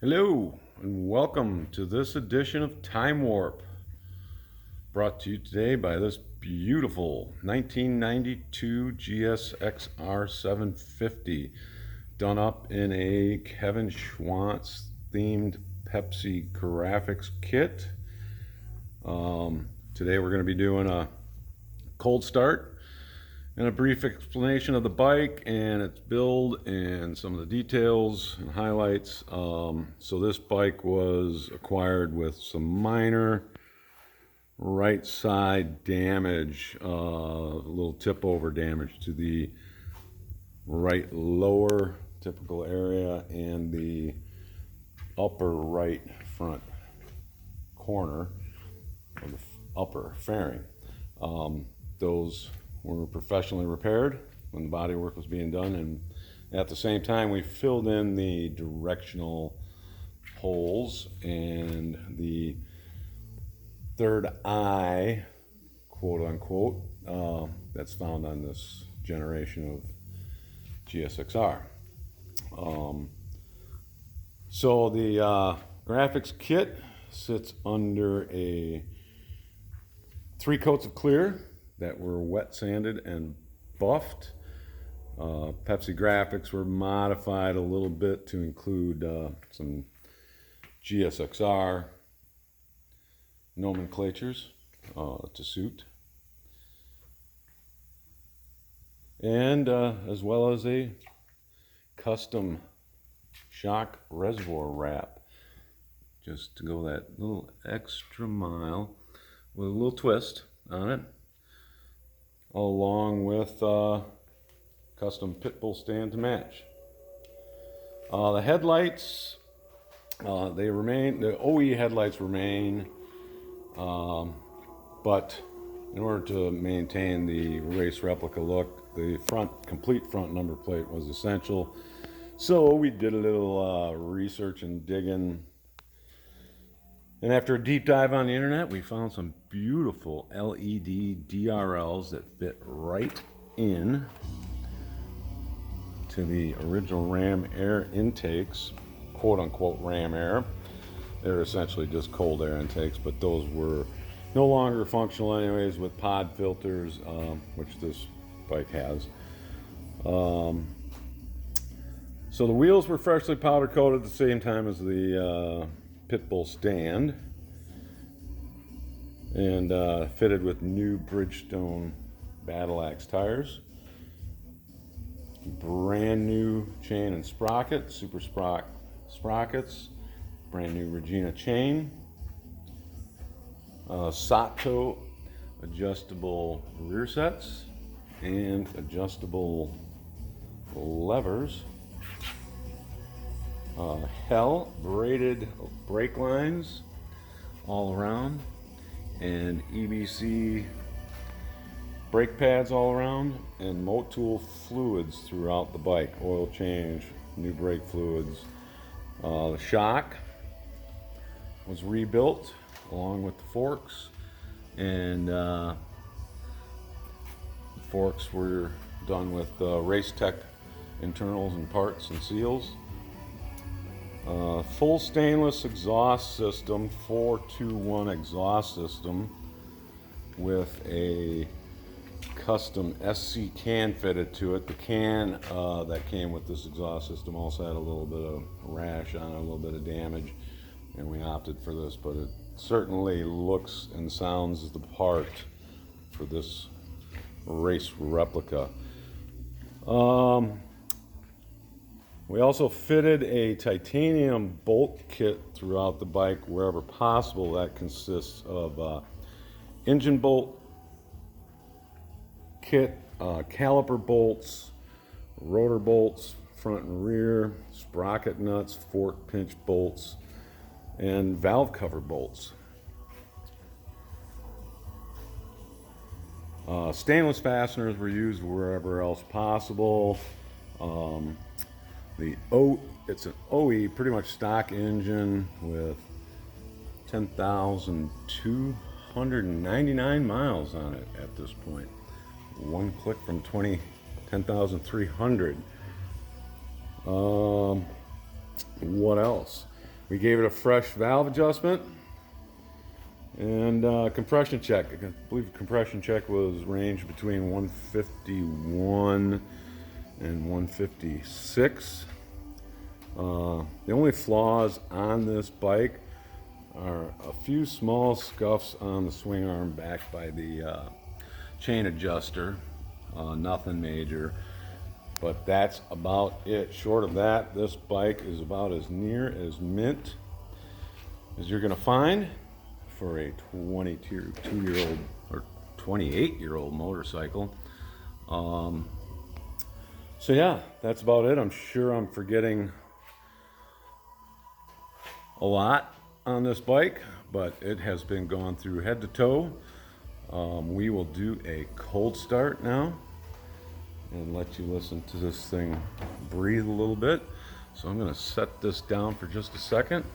Hello, and welcome to this edition of Time Warp, brought to you today by this beautiful 1992 GSXR750, done up in a Kevin Schwantz themed Pepsi graphics kit. Today we're going to be doing a cold start and a brief explanation of the bike and its build and some of the details and highlights. So this bike was acquired with some minor right side damage, a little tip over damage to the right lower typical area and the upper right front corner of the upper fairing. Those were professionally repaired when the body work was being done, and at the same time we filled in the directional holes and the third eye, quote unquote, that's found on this generation of GSXR. So the graphics kit sits under 3 coats of clear that were wet sanded and buffed. Pepsi graphics were modified a little bit to include some GSXR nomenclatures to suit, and as well as a custom shock reservoir wrap, just to go that little extra mile with a little twist on it, along with custom pit bull stand to match. The headlights, they remain, the OE headlights remain, but in order to maintain the race replica look, the complete front number plate was essential. So we did a little research and digging, and after a deep dive on the internet, we found some beautiful LED DRLs that fit right in to the original Ram Air intakes, quote unquote Ram Air. They're essentially just cold air intakes, but those were no longer functional anyways with pod filters, which this bike has. So the wheels were freshly powder coated at the same time as the pit bull stand, and fitted with new Bridgestone Battle Axe tires, brand new chain and sprocket, super sprockets, brand new Regina chain, Sato adjustable rear sets and adjustable levers, Hell braided brake lines all around, and EBC brake pads all around, and Motul fluids throughout the bike, oil change, new brake fluids. The shock was rebuilt along with the forks, and the forks were done with Race Tech internals and parts and seals. Full stainless exhaust system, 421 exhaust system with a custom SC can fitted to it. The can that came with this exhaust system also had a little bit of rash on it, a little bit of damage, and we opted for this, but it certainly looks and sounds the part for this race replica. We also fitted a titanium bolt kit throughout the bike wherever possible. That consists of engine bolt kit, caliper bolts, rotor bolts, front and rear, sprocket nuts, fork pinch bolts, and valve cover bolts. Stainless fasteners were used wherever else possible. It's an OE, pretty much stock engine with 10,299 miles on it at this point. One click from 10,300. What else? We gave it a fresh valve adjustment and compression check. I believe the compression check was ranged between 151 and 156. The only flaws on this bike are a few small scuffs on the swing arm back by the chain adjuster. Nothing major, but that's about it. Short of that, this bike is about as near as mint as you're gonna find for a 22-year-old or 28-year-old motorcycle. So yeah, that's about it. I'm sure I'm forgetting a lot on this bike, but it has been gone through head to toe. We will do a cold start now and let you listen to this thing breathe a little bit. So I'm going to set this down for just a second.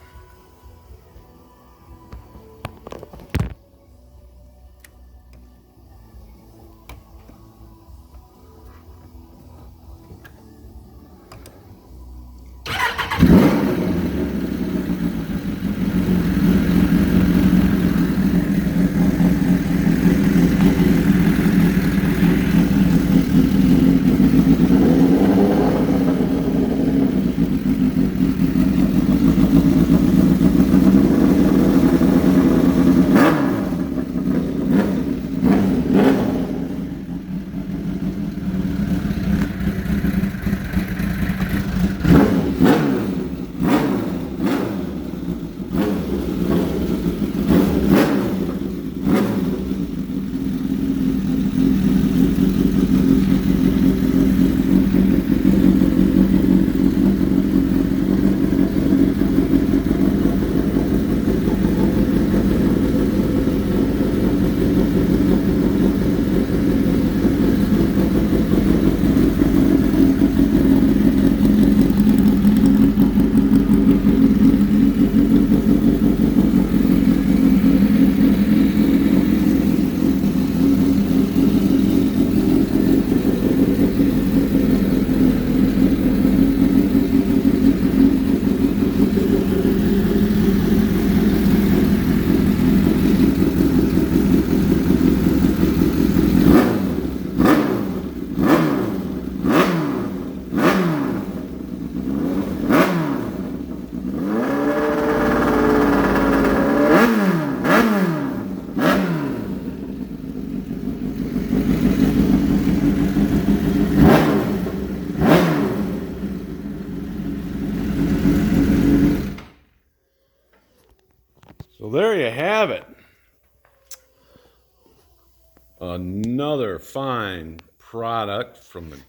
So there you have it. Another fine product from the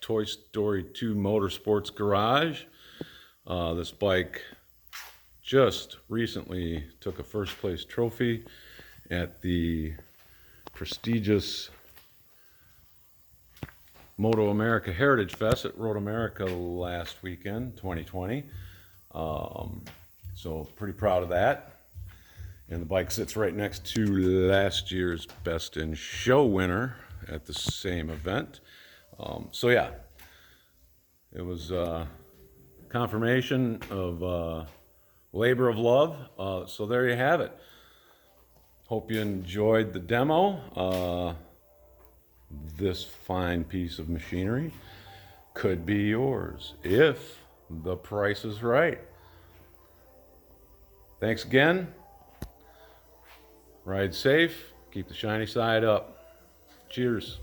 Toy Story 2 Motorsports Garage. This bike just recently took a first place trophy at the prestigious Moto America Heritage Fest at Road America last weekend, 2020. So pretty proud of that. And the bike sits right next to last year's Best in Show winner at the same event. So yeah, it was confirmation of labor of love. So there you have it. Hope you enjoyed the demo. This fine piece of machinery could be yours if the price is right. Thanks again. Ride safe, keep the shiny side up. Cheers.